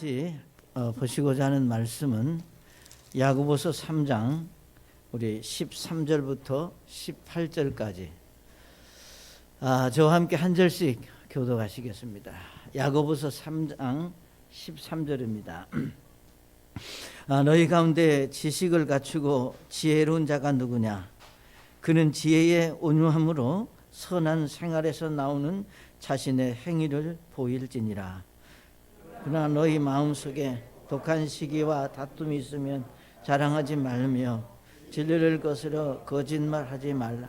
같이 보시고자 하는 말씀은 야고보서 3장 우리 13절부터 18절까지 저와 함께 한 절씩 교독하시겠습니다. 야고보서 3장 13절입니다. 너희 가운데 지식을 갖추고 지혜로운 자가 누구냐? 그는 지혜의 온유함으로 선한 생활에서 나오는 자신의 행위를 보일지니라. 그러나 너희 마음속에 독한 시기와 다툼이 있으면 자랑하지 말며 진리를 거스려 거짓말하지 말라.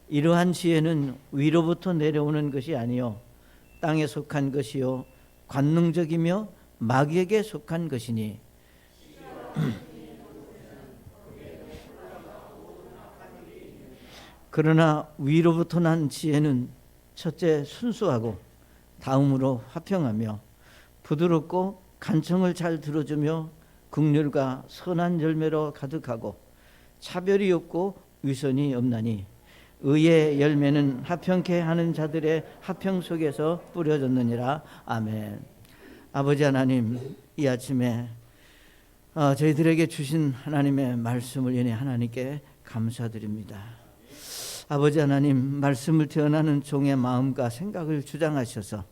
이러한 지혜는 위로부터 내려오는 것이 아니요 땅에 속한 것이요 관능적이며 마귀에게 속한 것이니 그러나 위로부터 난 지혜는 첫째 순수하고 다음으로 화평하며 부드럽고 간청을 잘 들어주며 긍휼과 선한 열매로 가득하고 차별이 없고 위선이 없나니 의의 열매는 화평케 하는 자들의 화평 속에서 뿌려졌느니라. 아멘. 아버지 하나님, 이 아침에 저희들에게 주신 하나님의 말씀을 인해 하나님께 감사드립니다. 아버지 하나님, 말씀을 태어나는 종의 마음과 생각을 주장하셔서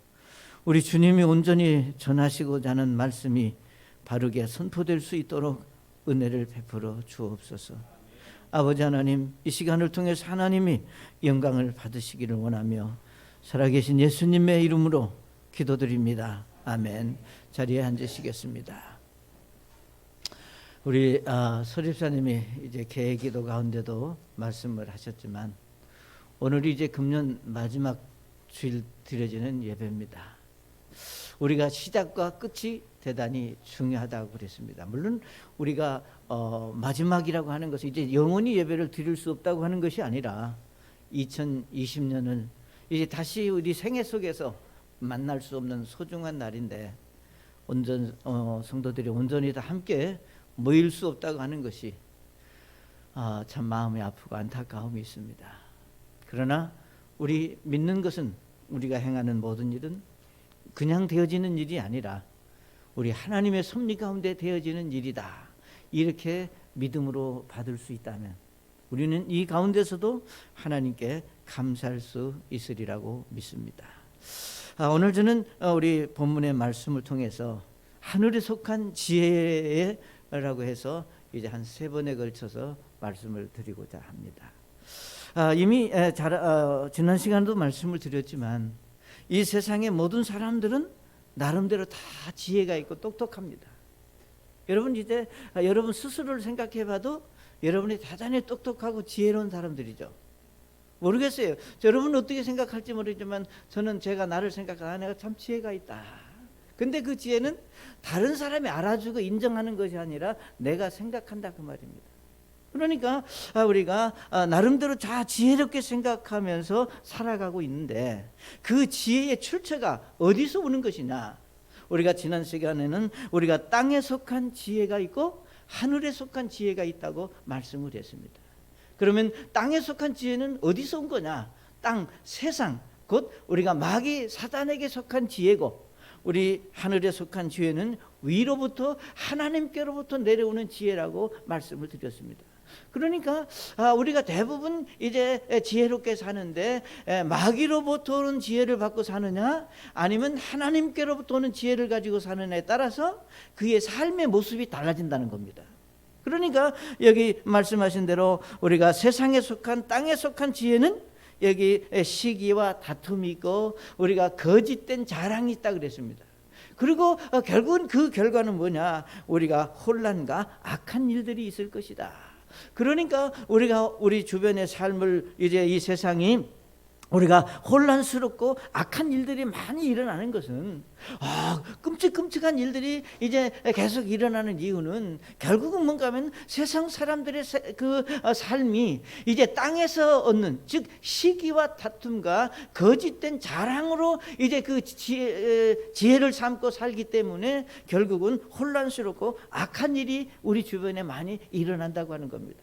우리 주님이 온전히 전하시고자 하는 말씀이 바르게 선포될 수 있도록 은혜를 베풀어 주옵소서. 아버지 하나님, 이 시간을 통해서 하나님이 영광을 받으시기를 원하며 살아계신 예수님의 이름으로 기도드립니다. 아멘. 자리에 앉으시겠습니다. 우리 서집사님이 이제 개기도 가운데도 말씀을 하셨지만 오늘이 이제 금년 마지막 주일 드려지는 예배입니다. 우리가 시작과 끝이 대단히 중요하다고 그랬습니다. 물론 우리가 마지막이라고 하는 것은 이제 영원히 예배를 드릴 수 없다고 하는 것이 아니라 2020년을 이제 다시 우리 생애 속에서 만날 수 없는 소중한 날인데 성도들이 온전히 다 함께 모일 수 없다고 하는 것이 참 마음이 아프고 안타까움이 있습니다. 그러나 우리 믿는 것은 우리가 행하는 모든 일은 그냥 되어지는 일이 아니라 우리 하나님의 섭리 가운데 되어지는 일이다. 이렇게 믿음으로 받을 수 있다면 우리는 이 가운데서도 하나님께 감사할 수 있으리라고 믿습니다. 오늘 저는 우리 본문의 말씀을 통해서 하늘에 속한 지혜라고 해서 이제 한 3번에 걸쳐서 말씀을 드리고자 합니다. 이미 지난 시간도 말씀을 드렸지만 이 세상의 모든 사람들은 나름대로 다 지혜가 있고 똑똑합니다. 여러분 이제 여러분 스스로를 생각해봐도 여러분이 대단히 똑똑하고 지혜로운 사람들이죠. 모르겠어요. 여러분은 어떻게 생각할지 모르지만 저는 제가 나를 생각하면 내가 참 지혜가 있다. 근데 그 지혜는 다른 사람이 알아주고 인정하는 것이 아니라 내가 생각한다 그 말입니다. 그러니까 우리가 나름대로 다 지혜롭게 생각하면서 살아가고 있는데 그 지혜의 출처가 어디서 오는 것이냐? 우리가 지난 시간에는 우리가 땅에 속한 지혜가 있고 하늘에 속한 지혜가 있다고 말씀을 했습니다. 그러면 땅에 속한 지혜는 어디서 온 거냐? 땅, 세상, 곧 우리가 마귀 사단에게 속한 지혜고 우리 하늘에 속한 지혜는 위로부터 하나님께로부터 내려오는 지혜라고 말씀을 드렸습니다. 그러니까 우리가 대부분 이제 지혜롭게 사는데 마귀로부터 오는 지혜를 받고 사느냐 아니면 하나님께로부터 오는 지혜를 가지고 사느냐에 따라서 그의 삶의 모습이 달라진다는 겁니다. 그러니까 여기 말씀하신 대로 우리가 세상에 속한 땅에 속한 지혜는 여기 시기와 다툼이 있고 우리가 거짓된 자랑이 있다 그랬습니다. 그리고 결국은 그 결과는 뭐냐? 우리가 혼란과 악한 일들이 있을 것이다. 그러니까 우리가 우리 주변의 삶을 이제 이 세상이 우리가 혼란스럽고 악한 일들이 많이 일어나는 것은 끔찍끔찍한 일들이 이제 계속 일어나는 이유는 결국은 뭔가 하면 세상 사람들의 그 삶이 이제 땅에서 얻는, 즉 시기와 다툼과 거짓된 자랑으로 이제 그 지혜를 삼고 살기 때문에 결국은 혼란스럽고 악한 일이 우리 주변에 많이 일어난다고 하는 겁니다.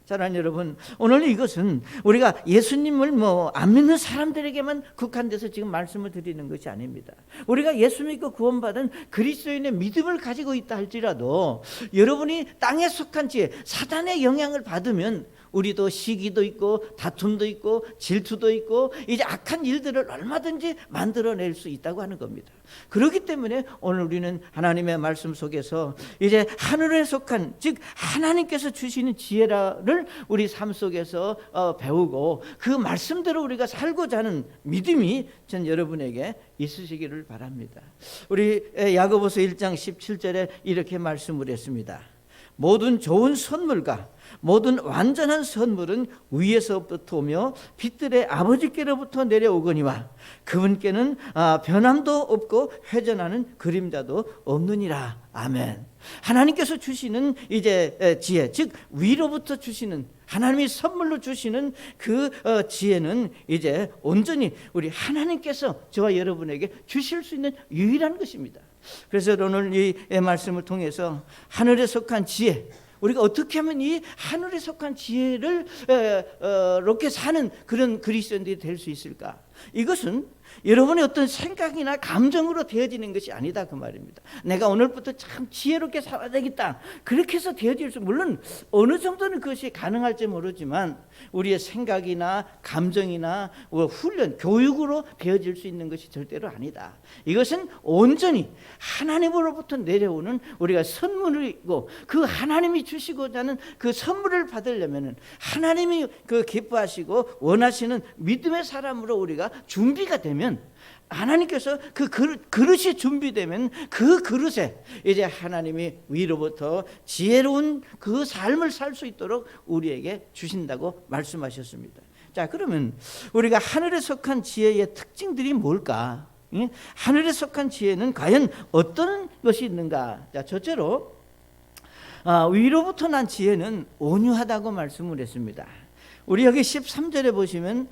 사랑하는 여러분, 오늘 이것은 우리가 예수님을 안 믿는 사람들에게만 국한돼서 지금 말씀을 드리는 것이 아닙니다. 우리가 예수 믿고 구원받은 그리스도인의 믿음을 가지고 있다 할지라도 여러분이 땅에 속한 지혜, 사단의 영향을 받으면 우리도 시기도 있고 다툼도 있고 질투도 있고 이제 악한 일들을 얼마든지 만들어낼 수 있다고 하는 겁니다. 그렇기 때문에 오늘 우리는 하나님의 말씀 속에서 이제 하늘에 속한, 즉 하나님께서 주시는 지혜를 우리 삶 속에서 배우고 그 말씀대로 우리가 살고자 하는 믿음이 전 여러분에게 있으시기를 바랍니다. 우리 야고보서 1장 17절에 이렇게 말씀을 했습니다. 모든 좋은 선물과 모든 완전한 선물은 위에서부터 오며 빛들의 아버지께로부터 내려오거니와 그분께는 변함도 없고 회전하는 그림자도 없느니라. 아멘. 하나님께서 주시는 이제 지혜, 즉 위로부터 주시는, 하나님이 선물로 주시는 그 지혜는 이제 온전히 우리 하나님께서 저와 여러분에게 주실 수 있는 유일한 것입니다. 그래서 오늘 이 말씀을 통해서 하늘에 속한 지혜, 우리가 어떻게 하면 이 하늘에 속한 지혜를 이렇게 사는 그런 그리스도인들이 될 수 있을까? 이것은 여러분의 어떤 생각이나 감정으로 되어지는 것이 아니다 그 말입니다. 내가 오늘부터 참 지혜롭게 살아야 되겠다, 그렇게 해서 되어질 수, 물론 어느 정도는 그것이 가능할지 모르지만 우리의 생각이나 감정이나 훈련, 교육으로 되어질 수 있는 것이 절대로 아니다. 이것은 온전히 하나님으로부터 내려오는 우리가 선물이고, 그 하나님이 주시고자 하는 그 선물을 받으려면 하나님이 그 기뻐하시고 원하시는 믿음의 사람으로 우리가 준비가 되면, 하나님께서 그 그릇이 준비되면 그 그릇에 이제 하나님이 위로부터 지혜로운 그 삶을 살 수 있도록 우리에게 주신다고 말씀하셨습니다. 자, 그러면 우리가 하늘에 속한 지혜의 특징들이 뭘까? 하늘에 속한 지혜는 과연 어떤 것이 있는가? 자, 첫째로 위로부터 난 지혜는 온유하다고 말씀을 했습니다. 우리 여기 13절에 보시면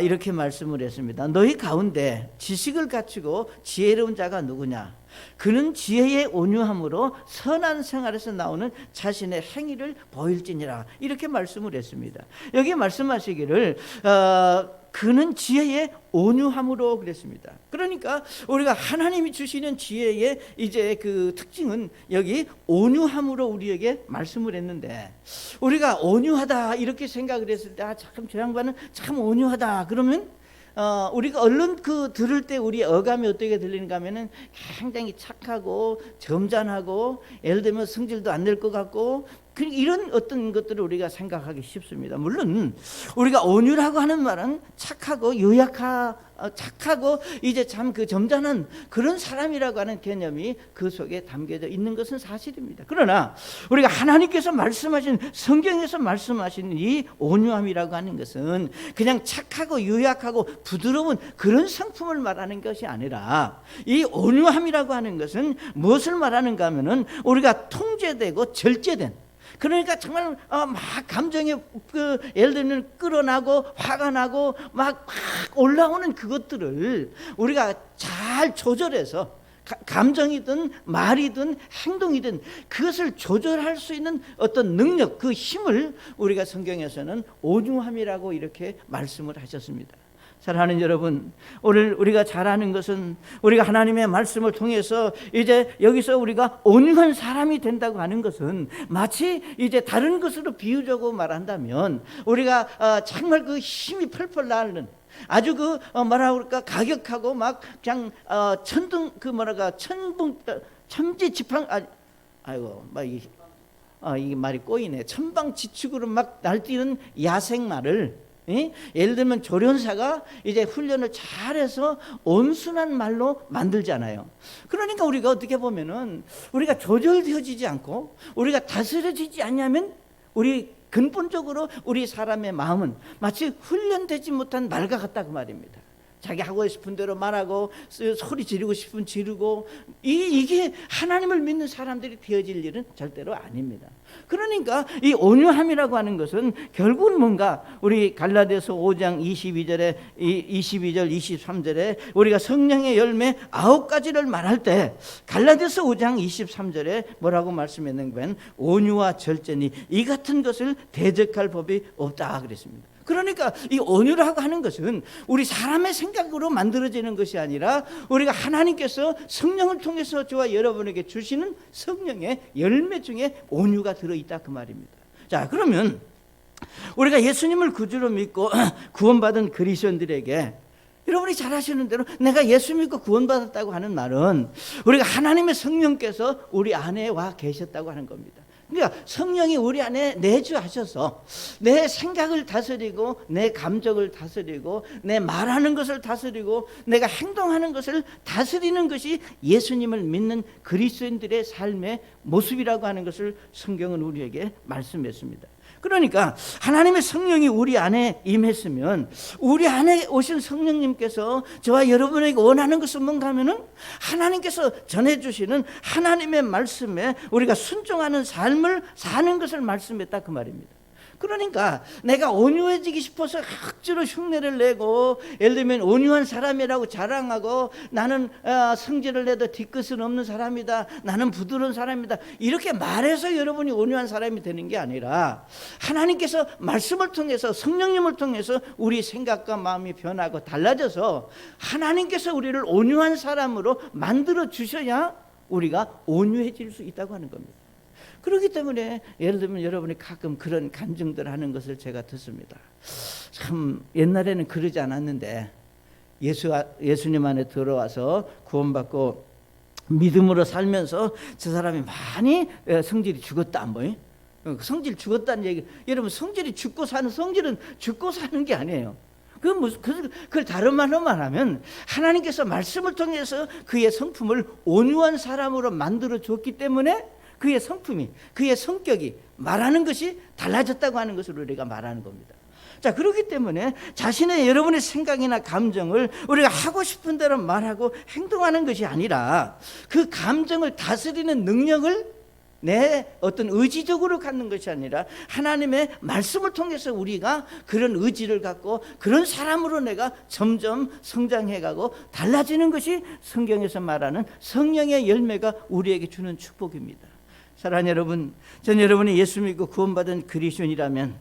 이렇게 말씀을 했습니다. 너희 가운데 지식을 갖추고 지혜로운 자가 누구냐? 그는 지혜의 온유함으로 선한 생활에서 나오는 자신의 행위를 보일지니라. 이렇게 말씀을 했습니다. 여기 말씀하시기를 그는 지혜의 온유함으로 그랬습니다. 그러니까 우리가 하나님이 주시는 지혜의 이제 그 특징은 여기 온유함으로 우리에게 말씀을 했는데, 우리가 온유하다 이렇게 생각을 했을 때 참 저 양반은 참 온유하다 그러면 우리가 얼른 그 들을 때 우리 어감이 어떻게 들리는가 하면은 굉장히 착하고 점잖하고, 예를 들면 성질도 안 낼 것 같고, 이런 어떤 것들을 우리가 생각하기 쉽습니다. 물론 우리가 온유라고 하는 말은 착하고 착하고 이제 참 그 점잖은 그런 사람이라고 하는 개념이 그 속에 담겨져 있는 것은 사실입니다. 그러나 우리가 하나님께서 말씀하신, 성경에서 말씀하신 이 온유함이라고 하는 것은 그냥 착하고 유약하고 부드러운 그런 성품을 말하는 것이 아니라, 이 온유함이라고 하는 것은 무엇을 말하는가 하면은 우리가 통제되고 절제된, 그러니까 정말 막 감정이 예를 들면 끌어나고 화가 나고 막 올라오는 그것들을 우리가 잘 조절해서, 감정이든 말이든 행동이든 그것을 조절할 수 있는 어떤 능력, 그 힘을 우리가 성경에서는 온유함이라고 이렇게 말씀을 하셨습니다. 사랑하는 여러분, 오늘 우리가 잘 아는 것은 우리가 하나님의 말씀을 통해서 이제 여기서 우리가 온유한 사람이 된다고 하는 것은 마치 이제 다른 것으로 비유적으로 말한다면 우리가 정말 그 힘이 펄펄 나는, 아주 그 뭐라 그럴까, 가격하고 막 그냥 천둥 그 뭐랄까 천지지팡 아이고 막 이게 말이 꼬이네. 천방지축으로 막 날뛰는 야생마를, 예를 들면 조련사가 이제 훈련을 잘해서 온순한 말로 만들잖아요. 그러니까 우리가 어떻게 보면은 우리가 조절되어지지 않고 우리가 다스려지지 않냐면 우리 근본적으로 우리 사람의 마음은 마치 훈련되지 못한 말과 같다 그 말입니다. 자기 하고 싶은 대로 말하고 소리 지르고 싶으면 지르고, 이게 하나님을 믿는 사람들이 되어질 일은 절대로 아닙니다. 그러니까 이 온유함이라고 하는 것은 결국은 뭔가 우리 갈라디아서 5장 22절 23절에 우리가 성령의 열매 9가지를 말할 때 갈라디아서 5장 23절에 뭐라고 말씀했는가? 온유와 절제니 이 같은 것을 대적할 법이 없다 그랬습니다. 그러니까 이 온유라고 하는 것은 우리 사람의 생각으로 만들어지는 것이 아니라 우리가 하나님께서 성령을 통해서 저와 여러분에게 주시는 성령의 열매 중에 온유가 들어있다 그 말입니다. 자, 그러면 우리가 예수님을 구주로 믿고 구원받은 그리스도인들에게, 여러분이 잘 아시는 대로 내가 예수 믿고 구원받았다고 하는 말은 우리가 하나님의 성령께서 우리 안에 와 계셨다고 하는 겁니다. 그러니까 성령이 우리 안에 내주하셔서 내 생각을 다스리고 내 감정을 다스리고 내 말하는 것을 다스리고 내가 행동하는 것을 다스리는 것이 예수님을 믿는 그리스도인들의 삶의 모습이라고 하는 것을 성경은 우리에게 말씀했습니다. 그러니까 하나님의 성령이 우리 안에 임했으면 우리 안에 오신 성령님께서 저와 여러분에게 원하는 것은 뭔가 하면은 하나님께서 전해주시는 하나님의 말씀에 우리가 순종하는 삶을 사는 것을 말씀했다 그 말입니다. 그러니까 내가 온유해지기 싶어서 억지로 흉내를 내고, 예를 들면 온유한 사람이라고 자랑하고, 나는 성질을 내도 뒤끝은 없는 사람이다, 나는 부드러운 사람이다, 이렇게 말해서 여러분이 온유한 사람이 되는 게 아니라 하나님께서 말씀을 통해서 성령님을 통해서 우리 생각과 마음이 변하고 달라져서 하나님께서 우리를 온유한 사람으로 만들어 주셔야 우리가 온유해질 수 있다고 하는 겁니다. 그렇기 때문에 예를 들면 여러분이 가끔 그런 간증들 하는 것을 제가 듣습니다. 참 옛날에는 그러지 않았는데 예수님 안에 들어와서 구원받고 믿음으로 살면서 저 사람이 많이 성질이 죽었다, 뭐 성질 죽었다는 얘기. 여러분, 성질이 죽고 사는, 성질은 죽고 사는 게 아니에요. 그걸 다른 말로 말하면 하나님께서 말씀을 통해서 그의 성품을 온유한 사람으로 만들어 줬기 때문에 그의 성품이, 그의 성격이, 말하는 것이 달라졌다고 하는 것을 우리가 말하는 겁니다. 자, 그렇기 때문에 자신의 여러분의 생각이나 감정을 우리가 하고 싶은 대로 말하고 행동하는 것이 아니라 그 감정을 다스리는 능력을 내 어떤 의지적으로 갖는 것이 아니라 하나님의 말씀을 통해서 우리가 그런 의지를 갖고 그런 사람으로 내가 점점 성장해가고 달라지는 것이 성경에서 말하는 성령의 열매가 우리에게 주는 축복입니다. 사랑하는 여러분, 전 여러분이 예수 믿고 구원받은 그리스도인이라면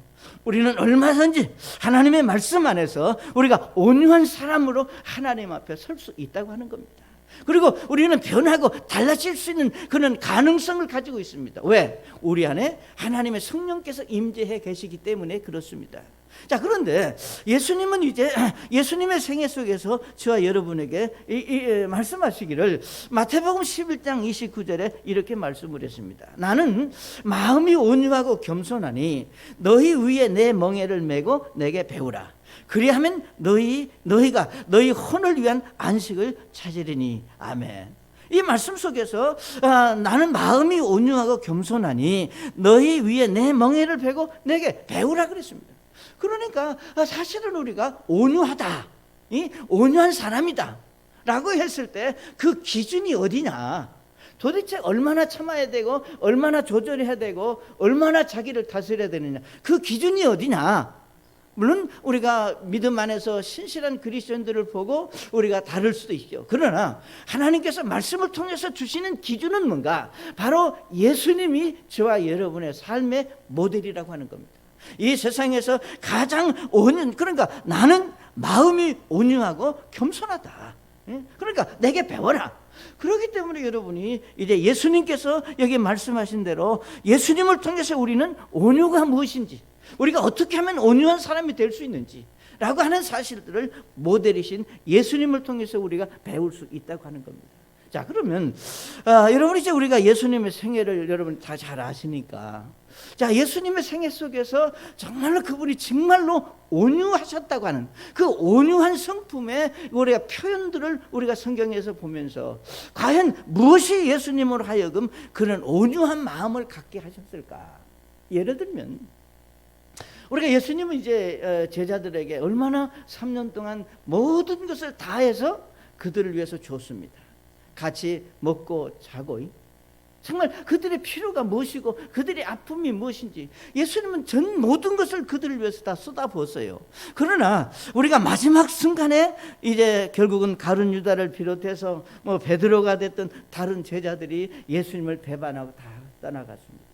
우리는 얼마든지 하나님의 말씀 안에서 우리가 온유한 사람으로 하나님 앞에 설 수 있다고 하는 겁니다. 그리고 우리는 변하고 달라질 수 있는 그런 가능성을 가지고 있습니다. 왜? 우리 안에 하나님의 성령께서 임재해 계시기 때문에 그렇습니다. 자, 그런데 예수님은 이제 예수님의 생애 속에서 저와 여러분에게 말씀하시기를 마태복음 11장 29절에 이렇게 말씀을 했습니다. 나는 마음이 온유하고 겸손하니 너희 위에 내 멍에를 메고 내게 배우라. 그리하면 너희가 너희 혼을 위한 안식을 찾으리니. 아멘. 이 말씀 속에서 나는 마음이 온유하고 겸손하니 너희 위에 내 멍에를 베고 내게 배우라 그랬습니다. 그러니까 사실은 우리가 온유하다, 온유한 사람이다 라고 했을 때 그 기준이 어디냐, 도대체 얼마나 참아야 되고 얼마나 조절해야 되고 얼마나 자기를 다스려야 되느냐, 그 기준이 어디냐. 물론 우리가 믿음 안에서 신실한 그리스도인들을 보고 우리가 다를 수도 있죠. 그러나 하나님께서 말씀을 통해서 주시는 기준은 뭔가? 바로 예수님이 저와 여러분의 삶의 모델이라고 하는 겁니다. 이 세상에서 가장 그러니까 나는 마음이 온유하고 겸손하다. 그러니까 내게 배워라. 그렇기 때문에 여러분이 이제 예수님께서 여기 말씀하신 대로 예수님을 통해서 우리는 온유가 무엇인지, 우리가 어떻게 하면 온유한 사람이 될 수 있는지 라고 하는 사실들을 모델이신 예수님을 통해서 우리가 배울 수 있다고 하는 겁니다. 자, 그러면 여러분 이제 우리가 예수님의 생애를 여러분 다 잘 아시니까, 자, 예수님의 생애 속에서 정말로 그분이 정말로 온유하셨다고 하는 그 온유한 성품의 우리가 표현들을 우리가 성경에서 보면서 과연 무엇이 예수님으로 하여금 그런 온유한 마음을 갖게 하셨을까? 예를 들면 우리가 예수님은 이제 제자들에게 얼마나 3년 동안 모든 것을 다해서 그들을 위해서 줬습니다. 같이 먹고 자고, 정말 그들의 필요가 무엇이고 그들의 아픔이 무엇인지 예수님은 전 모든 것을 그들을 위해서 다 쏟아부었어요. 그러나 우리가 마지막 순간에 이제 결국은 가룟 유다를 비롯해서 뭐 베드로가 됐던 다른 제자들이 예수님을 배반하고 다 떠나갔습니다.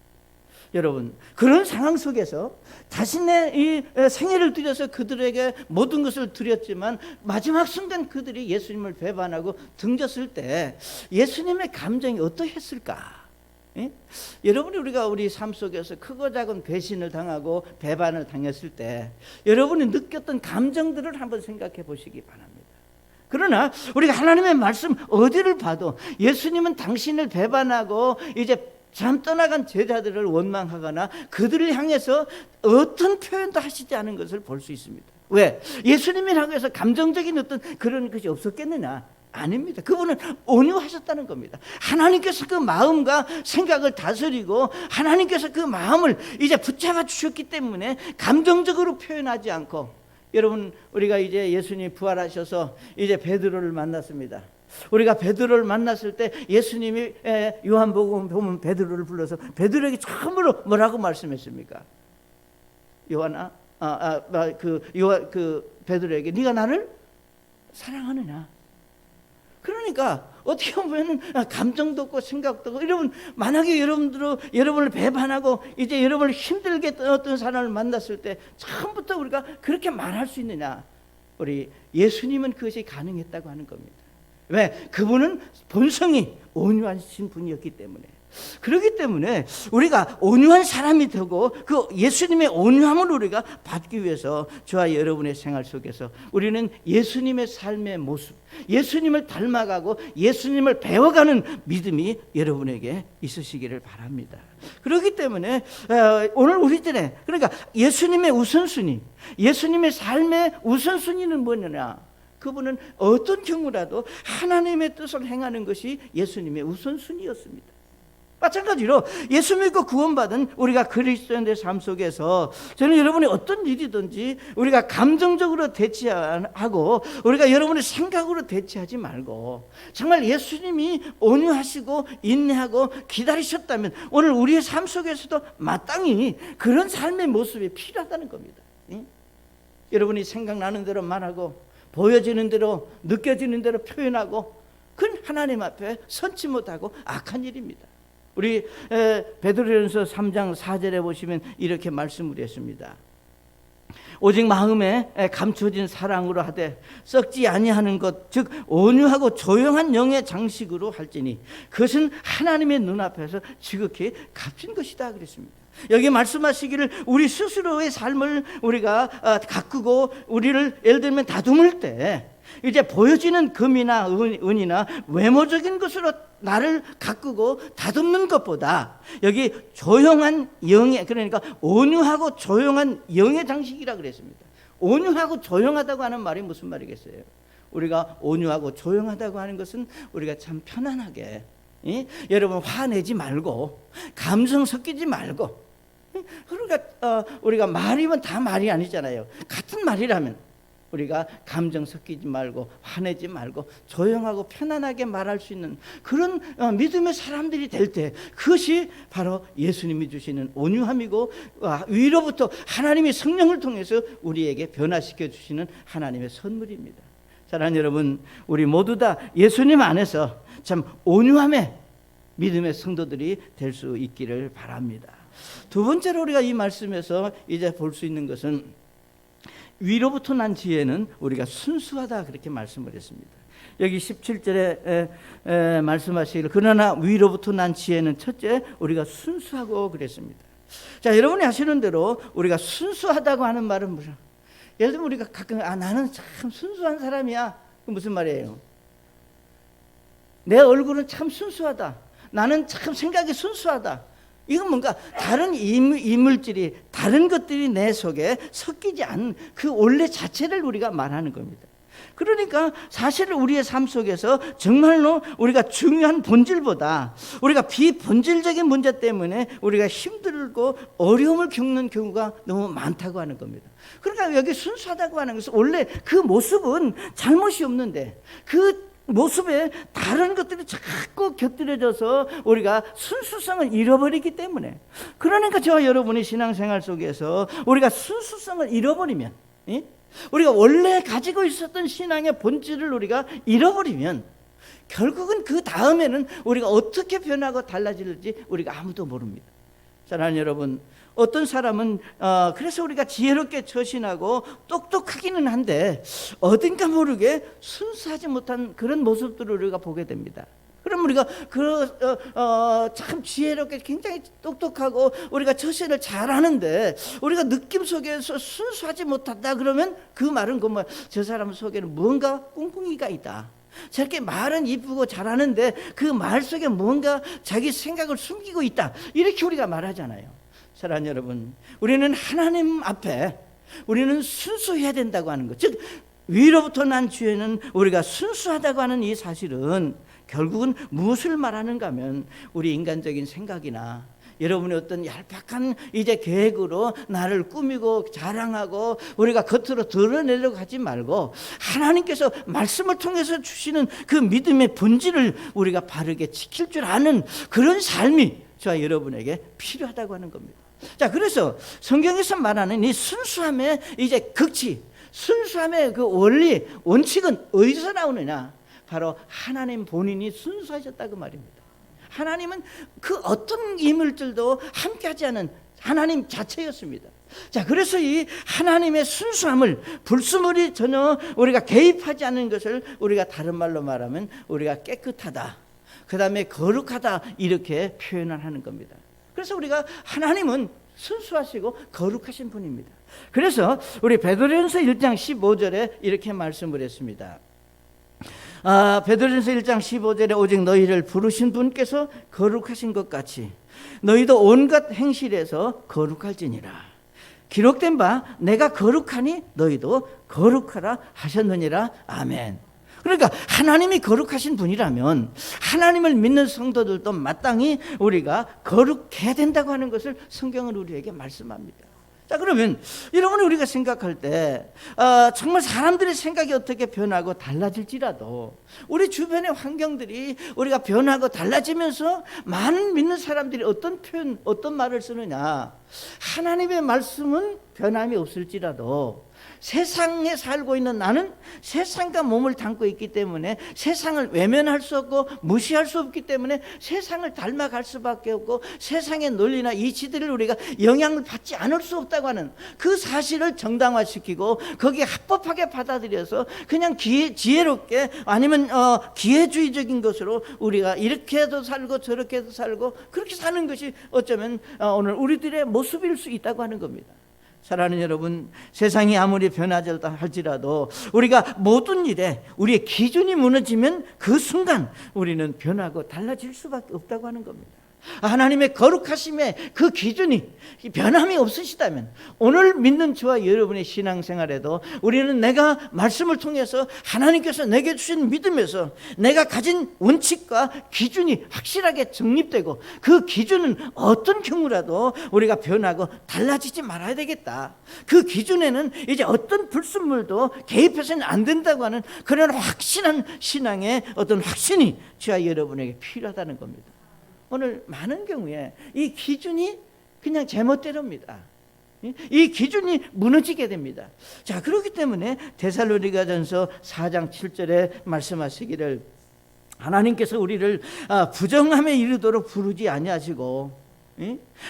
여러분, 그런 상황 속에서 자신의 이 생애를 들여서 그들에게 모든 것을 드렸지만 마지막 순간 그들이 예수님을 배반하고 등졌을 때 예수님의 감정이 어떠했을까? 예? 여러분이 우리가 우리 삶 속에서 크고 작은 배신을 당하고 배반을 당했을 때 여러분이 느꼈던 감정들을 한번 생각해 보시기 바랍니다. 그러나 우리가 하나님의 말씀 어디를 봐도 예수님은 당신을 배반하고 이제 참 떠나간 제자들을 원망하거나 그들을 향해서 어떤 표현도 하시지 않은 것을 볼 수 있습니다. 왜? 예수님이라고 해서 감정적인 어떤 그런 것이 없었겠느냐? 아닙니다. 그분은 온유하셨다는 겁니다. 하나님께서 그 마음과 생각을 다스리고 하나님께서 그 마음을 이제 붙잡아 주셨기 때문에 감정적으로 표현하지 않고, 여러분, 우리가 이제 예수님이 부활하셔서 이제 베드로를 만났습니다. 우리가 베드로를 만났을 때 예수님이 요한복음 보면 베드로를 불러서 베드로에게 처음으로 뭐라고 말씀했습니까? 요한아, 베드로에게 네가 나를 사랑하느냐? 그러니까 어떻게 보면 감정도 없고 생각도 없고, 여러분, 만약에 여러분을 배반하고 이제 여러분을 힘들게 했던 어떤 사람을 만났을 때 처음부터 우리가 그렇게 말할 수 있느냐? 우리 예수님은 그것이 가능했다고 하는 겁니다. 왜? 그분은 본성이 온유하신 분이었기 때문에. 그렇기 때문에 우리가 온유한 사람이 되고 그 예수님의 온유함을 우리가 받기 위해서 저와 여러분의 생활 속에서 우리는 예수님의 삶의 모습, 예수님을 닮아가고 예수님을 배워가는 믿음이 여러분에게 있으시기를 바랍니다. 그렇기 때문에 오늘 우리들의, 그러니까 예수님의 우선순위, 예수님의 삶의 우선순위는 뭐냐? 그분은 어떤 경우라도 하나님의 뜻을 행하는 것이 예수님의 우선순위였습니다. 마찬가지로 예수 믿고 구원받은 우리가 그리스도인의 삶 속에서 저는 여러분이 어떤 일이든지 우리가 감정적으로 대치하고 우리가 여러분의 생각으로 대치하지 말고 정말 예수님이 온유하시고 인내하고 기다리셨다면 오늘 우리의 삶 속에서도 마땅히 그런 삶의 모습이 필요하다는 겁니다. 여러분이 생각나는 대로 말하고 보여지는 대로 느껴지는 대로 표현하고 그건 하나님 앞에 선치 못하고 악한 일입니다. 우리 베드로전서 3장 4절에 보시면 이렇게 말씀을 했습니다. 오직 마음에 감춰진 사랑으로 하되 썩지 아니하는 것, 즉 온유하고 조용한 영의 장식으로 할지니 그것은 하나님의 눈앞에서 지극히 값진 것이다 그랬습니다. 여기 말씀하시기를 우리 스스로의 삶을 우리가 가꾸고 우리를 예를 들면 다듬을 때 이제 보여지는 금이나 은이나 외모적인 것으로 나를 가꾸고 다듬는 것보다 여기 조용한 영의, 그러니까 온유하고 조용한 영의 장식이라 그랬습니다. 온유하고 조용하다고 하는 말이 무슨 말이겠어요? 우리가 온유하고 조용하다고 하는 것은 우리가 참 편안하게, 여러분 화내지 말고 감정 섞이지 말고, 그러니까 우리가 말이면 다 말이 아니잖아요. 같은 말이라면 우리가 감정 섞이지 말고 화내지 말고 조용하고 편안하게 말할 수 있는 그런 믿음의 사람들이 될 때 그것이 바로 예수님이 주시는 온유함이고 위로부터 하나님이 성령을 통해서 우리에게 변화시켜 주시는 하나님의 선물입니다. 사랑하는 여러분, 우리 모두 다 예수님 안에서 참 온유함의 믿음의 성도들이 될 수 있기를 바랍니다. 두 번째로 우리가 이 말씀에서 이제 볼 수 있는 것은 위로부터 난 지혜는 우리가 순수하다 그렇게 말씀을 했습니다. 여기 17절에 말씀하시기를 그러나 위로부터 난 지혜는 첫째 우리가 순수하고 그랬습니다. 자, 여러분이 아시는 대로 우리가 순수하다고 하는 말은 뭐죠? 예를 들면 우리가 가끔 나는 참 순수한 사람이야. 그 무슨 말이에요? 내 얼굴은 참 순수하다. 나는 참 생각이 순수하다. 이건 뭔가 다른 이물질이, 다른 것들이 내 속에 섞이지 않은 그 원래 자체를 우리가 말하는 겁니다. 그러니까 사실 우리의 삶 속에서 정말로 우리가 중요한 본질보다 우리가 비본질적인 문제 때문에 우리가 힘들고 어려움을 겪는 경우가 너무 많다고 하는 겁니다. 그러니까 여기 순수하다고 하는 것은 원래 그 모습은 잘못이 없는데 그 모습에 다른 것들이 자꾸 곁들여져서 우리가 순수성을 잃어버리기 때문에, 그러니까 저와 여러분이 신앙생활 속에서 우리가 순수성을 잃어버리면, 우리가 원래 가지고 있었던 신앙의 본질을 우리가 잃어버리면 결국은 그 다음에는 우리가 어떻게 변하고 달라질지 우리가 아무도 모릅니다. 사랑하는 여러분, 어떤 사람은 그래서 우리가 지혜롭게 처신하고 똑똑하기는 한데 어딘가 모르게 순수하지 못한 그런 모습들을 우리가 보게 됩니다. 그럼 우리가 참 지혜롭게 굉장히 똑똑하고 우리가 처신을 잘하는데 우리가 느낌 속에서 순수하지 못한다 그러면 그 말은 저 사람 속에는 뭔가 꿍꿍이가 있다. 저렇게 말은 이쁘고 잘하는데 그 말 속에 뭔가 자기 생각을 숨기고 있다. 이렇게 우리가 말하잖아요. 사랑하는 여러분, 우리는 하나님 앞에 우리는 순수해야 된다고 하는 것, 즉 위로부터 난 주에는 우리가 순수하다고 하는 이 사실은 결국은 무엇을 말하는가 하면 우리 인간적인 생각이나 여러분의 어떤 얄팍한 이제 계획으로 나를 꾸미고 자랑하고 우리가 겉으로 드러내려고 하지 말고 하나님께서 말씀을 통해서 주시는 그 믿음의 본질을 우리가 바르게 지킬 줄 아는 그런 삶이 저와 여러분에게 필요하다고 하는 겁니다. 자, 그래서 성경에서 말하는 이 순수함의 이제 극치, 순수함의 그 원리, 원칙은 어디서 나오느냐? 바로 하나님 본인이 순수하셨다고 말입니다. 하나님은 그 어떤 이물질도 함께하지 않은 하나님 자체였습니다. 자, 그래서 이 하나님의 순수함을 불순물이 전혀 우리가 개입하지 않는 것을 우리가 다른 말로 말하면 우리가 깨끗하다, 그 다음에 거룩하다, 이렇게 표현을 하는 겁니다. 그래서 우리가 하나님은 순수하시고 거룩하신 분입니다. 그래서 우리 베드로전서 1장 15절에 이렇게 말씀을 했습니다. 베드로전서 1장 15절에 오직 너희를 부르신 분께서 거룩하신 것 같이 너희도 온갖 행실에서 거룩할지니라. 기록된 바 내가 거룩하니 너희도 거룩하라 하셨느니라. 아멘. 그러니까 하나님이 거룩하신 분이라면 하나님을 믿는 성도들도 마땅히 우리가 거룩해야 된다고 하는 것을 성경은 우리에게 말씀합니다. 자, 그러면 여러분이 우리가 생각할 때 정말 사람들의 생각이 어떻게 변하고 달라질지라도 우리 주변의 환경들이 우리가 변하고 달라지면서 많은 믿는 사람들이 어떤 표현, 어떤 말을 쓰느냐, 하나님의 말씀은 변함이 없을지라도 세상에 살고 있는 나는 세상과 몸을 담고 있기 때문에 세상을 외면할 수 없고 무시할 수 없기 때문에 세상을 닮아갈 수밖에 없고 세상의 논리나 이치들을 우리가 영향을 받지 않을 수 없다고 하는 그 사실을 정당화시키고 거기에 합법하게 받아들여서 그냥 지혜롭게 아니면 기회주의적인 것으로 우리가 이렇게도 살고 저렇게도 살고 그렇게 사는 것이 어쩌면 오늘 우리들의 모습일 수 있다고 하는 겁니다. 사랑하는 여러분, 세상이 아무리 변하자 할지라도 우리가 모든 일에 우리의 기준이 무너지면 그 순간 우리는 변하고 달라질 수밖에 없다고 하는 겁니다. 하나님의 거룩하심의 그 기준이 변함이 없으시다면 오늘 믿는 저와 여러분의 신앙생활에도 우리는 내가 말씀을 통해서 하나님께서 내게 주신 믿음에서 내가 가진 원칙과 기준이 확실하게 정립되고 그 기준은 어떤 경우라도 우리가 변하고 달라지지 말아야 되겠다. 그 기준에는 이제 어떤 불순물도 개입해서는 안 된다고 하는 그런 확신한 신앙의 어떤 확신이 저와 여러분에게 필요하다는 겁니다. 오늘 많은 경우에 이 기준이 그냥 제멋대로입니다. 이 기준이 무너지게 됩니다. 자, 그렇기 때문에 데살로니가전서 4장 7절에 말씀하시기를 하나님께서 우리를 부정함에 이르도록 부르지 아니하시고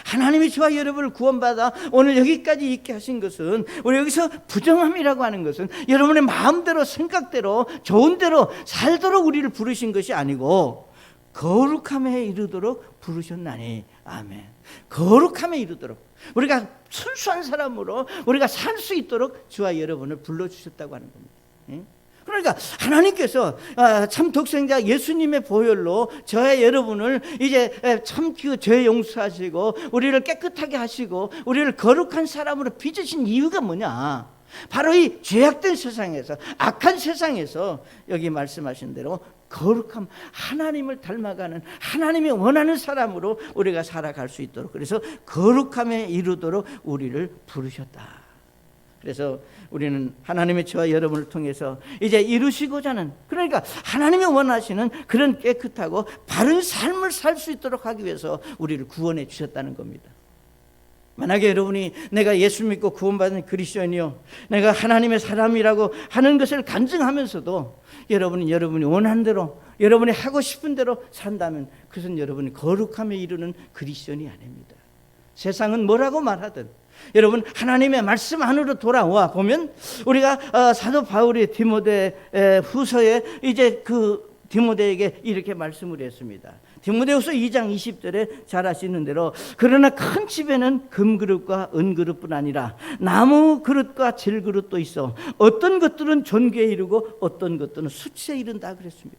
하나님이 저와 여러분을 구원받아 오늘 여기까지 있게 하신 것은 우리 여기서 부정함이라고 하는 것은 여러분의 마음대로 생각대로 좋은 대로 살도록 우리를 부르신 것이 아니고 거룩함에 이르도록 부르셨나니. 아멘. 거룩함에 이르도록 우리가 순수한 사람으로 우리가 살 수 있도록 주와 여러분을 불러주셨다고 하는 겁니다. 그러니까 하나님께서 참 독생자 예수님의 보혈로 저의 여러분을 이제 참 그 죄 용서하시고 우리를 깨끗하게 하시고 우리를 거룩한 사람으로 빚으신 이유가 뭐냐? 바로 이 죄악된 세상에서, 악한 세상에서 여기 말씀하신 대로 거룩함, 하나님을 닮아가는, 하나님이 원하는 사람으로 우리가 살아갈 수 있도록, 그래서 거룩함에 이르도록 우리를 부르셨다. 그래서 우리는 하나님의 저와 여러분을 통해서 이제 이루시고자 하는, 그러니까 하나님이 원하시는 그런 깨끗하고 바른 삶을 살 수 있도록 하기 위해서 우리를 구원해 주셨다는 겁니다. 만약에 여러분이 내가 예수 믿고 구원받은 그리스도인이요, 내가 하나님의 사람이라고 하는 것을 간증하면서도 여러분이 원하는 대로, 여러분이 하고 싶은 대로 산다면 그것은 여러분이 거룩함에 이르는 그리스도인이 아닙니다. 세상은 뭐라고 말하든 여러분 하나님의 말씀 안으로 돌아와 보면, 우리가 사도 바울이 디모데 후서에 이제 그 디모데에게 이렇게 말씀을 했습니다. 디모데후서 2장 20절에 잘 아시는 대로, 그러나 큰 집에는 금그릇과 은그릇뿐 아니라 나무 그릇과 질그릇도 있어 어떤 것들은 존귀에 이르고 어떤 것들은 수치에 이른다 그랬습니다.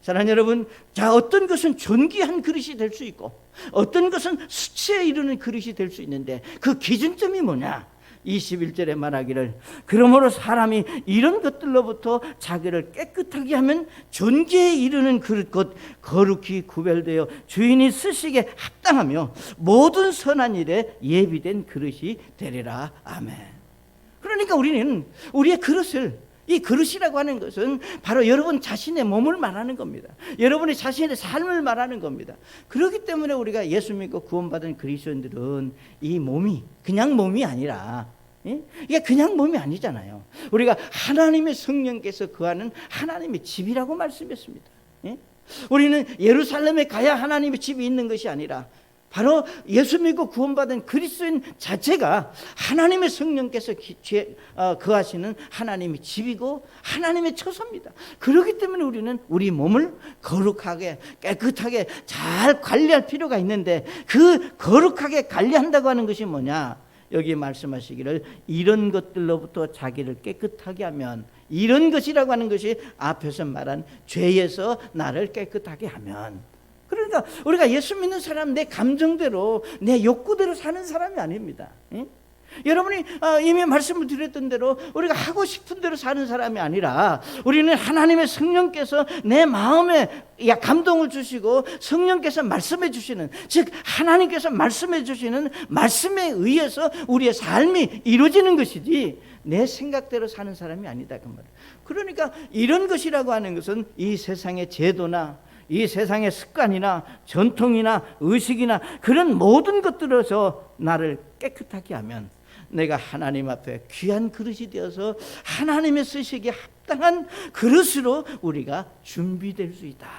사랑하는 여러분, 자, 어떤 것은 존귀한 그릇이 될 수 있고 어떤 것은 수치에 이르는 그릇이 될 수 있는데, 그 기준점이 뭐냐? 21절에 말하기를, 그러므로 사람이 이런 것들로부터 자기를 깨끗하게 하면 존귀에 이르는 그릇 곧 거룩히 구별되어 주인이 쓰시기에 합당하며 모든 선한 일에 예비된 그릇이 되리라. 아멘. 그러니까 우리는 우리의 그릇을, 이 그릇이라고 하는 것은 바로 여러분 자신의 몸을 말하는 겁니다. 여러분의 자신의 삶을 말하는 겁니다. 그렇기 때문에 우리가 예수 믿고 구원받은 그리스도인들은 이 몸이 그냥 몸이 아니라, 이게 그냥 몸이 아니잖아요. 우리가 하나님의 성령께서 거하는 하나님의 집이라고 말씀했습니다. 우리는 예루살렘에 가야 하나님의 집이 있는 것이 아니라 바로 예수 믿고 구원받은 그리스도인 자체가 하나님의 성령께서 거하시는 하나님의 집이고 하나님의 처소입니다. 그렇기 때문에 우리는 우리 몸을 거룩하게 깨끗하게 잘 관리할 필요가 있는데, 그 거룩하게 관리한다고 하는 것이 뭐냐? 여기 말씀하시기를, 이런 것들로부터 자기를 깨끗하게 하면, 이런 것이라고 하는 것이 앞에서 말한 죄에서 나를 깨끗하게 하면, 그러니까 우리가 예수 믿는 사람, 내 감정대로 내 욕구대로 사는 사람이 아닙니다. 여러분이 이미 말씀을 드렸던 대로 우리가 하고 싶은 대로 사는 사람이 아니라, 우리는 하나님의 성령께서 내 마음에 감동을 주시고 성령께서 말씀해 주시는, 즉 하나님께서 말씀해 주시는 말씀에 의해서 우리의 삶이 이루어지는 것이지 내 생각대로 사는 사람이 아니다 그 말이에요. 그러니까 이런 것이라고 하는 것은 이 세상의 제도나 이 세상의 습관이나 전통이나 의식이나 그런 모든 것들에서 나를 깨끗하게 하면 내가 하나님 앞에 귀한 그릇이 되어서 하나님의 쓰시기에 합당한 그릇으로 우리가 준비될 수 있다.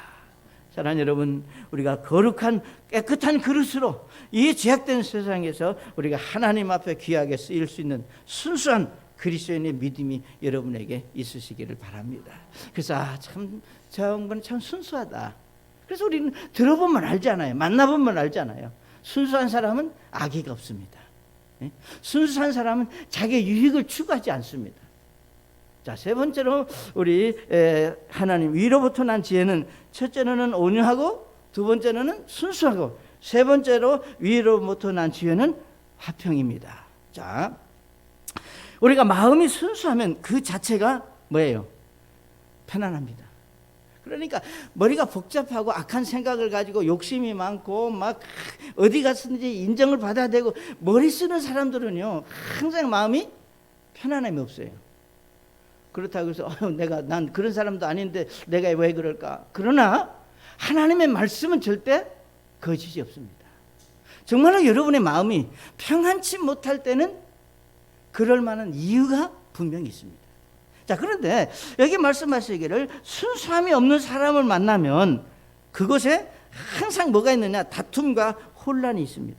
사랑하는 여러분, 우리가 거룩한 깨끗한 그릇으로 이 제약된 세상에서 우리가 하나님 앞에 귀하게 쓰일 수 있는 순수한 그리스도인의 믿음이 여러분에게 있으시기를 바랍니다. 그래서 저 양반은 참 순수하다. 그래서 우리는 들어보면 알잖아요. 만나보면 알잖아요. 순수한 사람은 악의가 없습니다. 순수한 사람은 자기의 유익을 추구하지 않습니다. 자, 세 번째로 우리 하나님 위로부터 난 지혜는, 첫째로는 온유하고, 두 번째로는 순수하고, 세 번째로 위로부터 난 지혜는 화평입니다. 자, 우리가 마음이 순수하면 그 자체가 뭐예요? 편안합니다. 그러니까 머리가 복잡하고 악한 생각을 가지고 욕심이 많고 막 어디 갔든지 인정을 받아야 되고 머리 쓰는 사람들은요 항상 마음이 편안함이 없어요. 그렇다고 해서 난 그런 사람도 아닌데 내가 왜 그럴까? 그러나 하나님의 말씀은 절대 거짓이 없습니다. 정말로 여러분의 마음이 평안치 못할 때는 그럴 만한 이유가 분명히 있습니다. 자, 그런데 여기 말씀하시기를 순수함이 없는 사람을 만나면 그곳에 항상 뭐가 있느냐? 다툼과 혼란이 있습니다.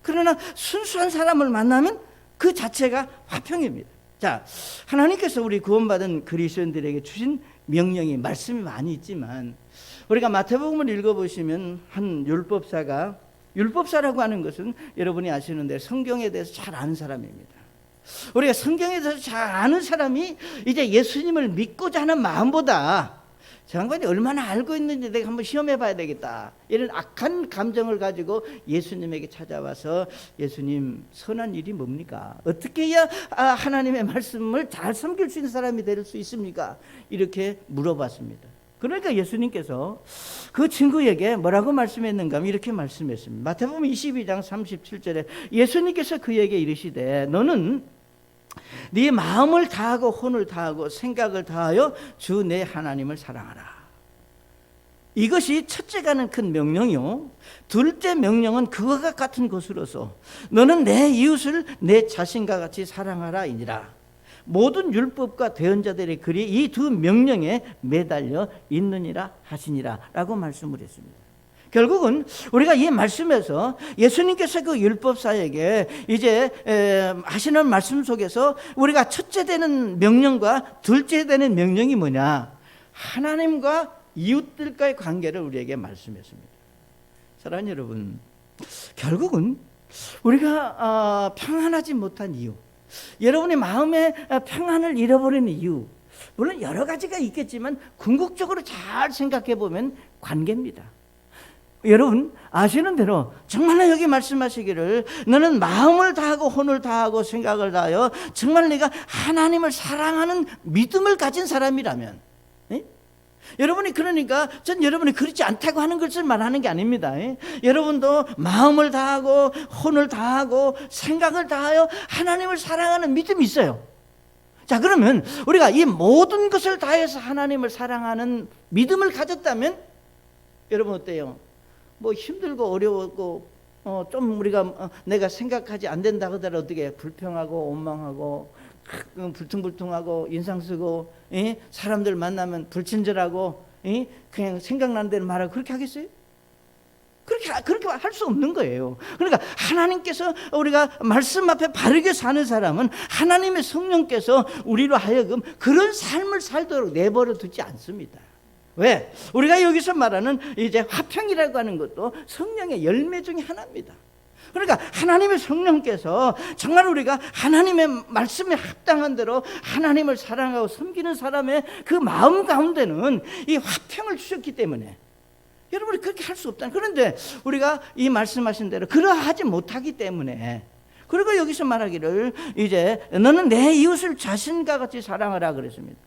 그러나 순수한 사람을 만나면 그 자체가 화평입니다. 자, 하나님께서 우리 구원받은 그리스도인들에게 주신 명령이, 말씀이 많이 있지만 우리가 마태복음을 읽어보시면 한 율법사라고 하는 것은 여러분이 아시는데 성경에 대해서 잘 아는 사람입니다. 우리가 성경에 대해서 잘 아는 사람이 이제 예수님을 믿고자 하는 마음보다 저 양반이 얼마나 알고 있는지 내가 한번 시험해 봐야 되겠다, 이런 악한 감정을 가지고 예수님에게 찾아와서 예수님, 선한 일이 뭡니까? 어떻게 해야 하나님의 말씀을 잘 섬길 수 있는 사람이 될 수 있습니까? 이렇게 물어봤습니다. 그러니까 예수님께서 그 친구에게 뭐라고 말씀했는가 하면 이렇게 말씀했습니다. 마태복음 22장 37절에 예수님께서 그에게 이르시되 너는 네 마음을 다하고 혼을 다하고 생각을 다하여 주 내 하나님을 사랑하라. 이것이 첫째가는 큰 명령이요, 둘째 명령은 그와 같은 것으로서 너는 내 이웃을 내 자신과 같이 사랑하라이니라. 모든 율법과 대언자들의 글이 이 두 명령에 매달려 있느니라 하시니라 라고 말씀을 했습니다. 결국은 우리가 이 말씀에서 예수님께서 그 율법사에게 이제 하시는 말씀 속에서 우리가 첫째 되는 명령과 둘째 되는 명령이 뭐냐, 하나님과 이웃들과의 관계를 우리에게 말씀했습니다. 사랑하는 여러분, 결국은 우리가 평안하지 못한 이유, 여러분의 마음의 평안을 잃어버리는 이유, 물론 여러 가지가 있겠지만 궁극적으로 잘 생각해 보면 관계입니다. 여러분 아시는 대로 정말로 여기 말씀하시기를 너는 마음을 다하고 혼을 다하고 생각을 다하여 정말 내가 하나님을 사랑하는 믿음을 가진 사람이라면, 여러분이 그러니까 전 여러분이 그렇지 않다고 하는 것을 말하는 게 아닙니다. 여러분도 마음을 다하고 혼을 다하고 생각을 다하여 하나님을 사랑하는 믿음이 있어요. 자, 그러면 우리가 이 모든 것을 다해서 하나님을 사랑하는 믿음을 가졌다면 여러분 어때요? 뭐 힘들고 어려웠고 좀 우리가 내가 생각하지 안 된다 하더라도 어떻게 불평하고 원망하고 불퉁불퉁하고 인상 쓰고 사람들 만나면 불친절하고 그냥 생각나는 대로 말하고 그렇게 하겠어요? 그렇게 할 수 없는 거예요. 그러니까 하나님께서 우리가 말씀 앞에 바르게 사는 사람은 하나님의 성령께서 우리로 하여금 그런 삶을 살도록 내버려 두지 않습니다. 왜? 우리가 여기서 말하는 이제 화평이라고 하는 것도 성령의 열매 중에 하나입니다. 그러니까 하나님의 성령께서 정말 우리가 하나님의 말씀에 합당한 대로 하나님을 사랑하고 섬기는 사람의 그 마음 가운데는 이 화평을 주셨기 때문에 여러분이 그렇게 할 수 없다. 그런데 우리가 이 말씀하신 대로 그러하지 못하기 때문에, 그리고 여기서 말하기를 이제 너는 내 이웃을 자신과 같이 사랑하라 그랬습니다.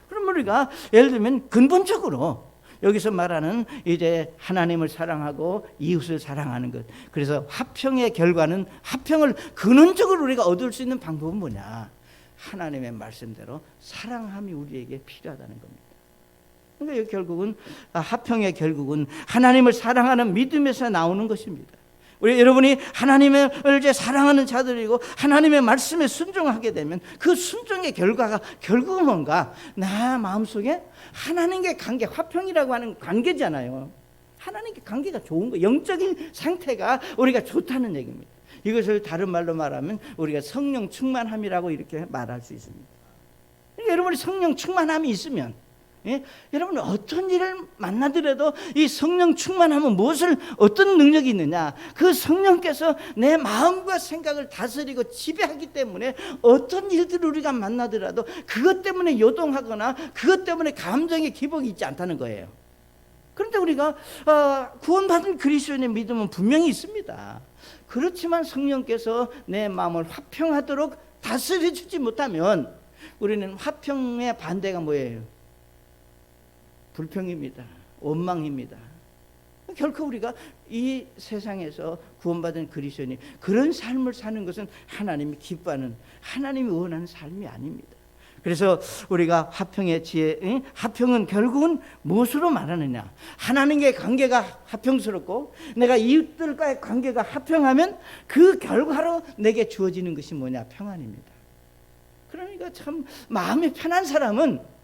그럼 우리가 예를 들면 근본적으로 여기서 말하는 이제 하나님을 사랑하고 이웃을 사랑하는 것, 그래서 화평의 결과는, 화평을 근원적으로 우리가 얻을 수 있는 방법은 뭐냐, 하나님의 말씀대로 사랑함이 우리에게 필요하다는 겁니다. 그러니까 여기 결국은 화평의 결국은 하나님을 사랑하는 믿음에서 나오는 것입니다. 우리 여러분이 하나님을 이제 사랑하는 자들이고 하나님의 말씀에 순종하게 되면 그 순종의 결과가 결국은 뭔가, 나 마음속에 하나님과의 관계, 화평이라고 하는 관계잖아요. 하나님과의 관계가 좋은 거, 영적인 상태가 우리가 좋다는 얘기입니다. 이것을 다른 말로 말하면 우리가 성령 충만함이라고 이렇게 말할 수 있습니다. 그러니까 여러분이 성령 충만함이 있으면, 여러분 어떤 일을 만나더라도 이 성령 충만하면 어떤 능력이 있느냐, 그 성령께서 내 마음과 생각을 다스리고 지배하기 때문에 어떤 일들을 우리가 만나더라도 그것 때문에 요동하거나 그것 때문에 감정의 기복이 있지 않다는 거예요. 그런데 우리가 구원받은 그리스도인의 믿음은 분명히 있습니다. 그렇지만 성령께서 내 마음을 화평하도록 다스려 주지 못하면 우리는 화평의 반대가 뭐예요? 불평입니다. 원망입니다. 결코 우리가 이 세상에서 구원받은 그리스도인이 그런 삶을 사는 것은 하나님이 기뻐하는, 하나님이 원하는 삶이 아닙니다. 그래서 우리가 화평의 지혜, 화평은 결국은 무엇으로 말하느냐, 하나님과의 관계가 화평스럽고 내가 이웃들과의 관계가 화평하면 그 결과로 내게 주어지는 것이 뭐냐, 평안입니다. 그러니까 참 마음이 편한 사람은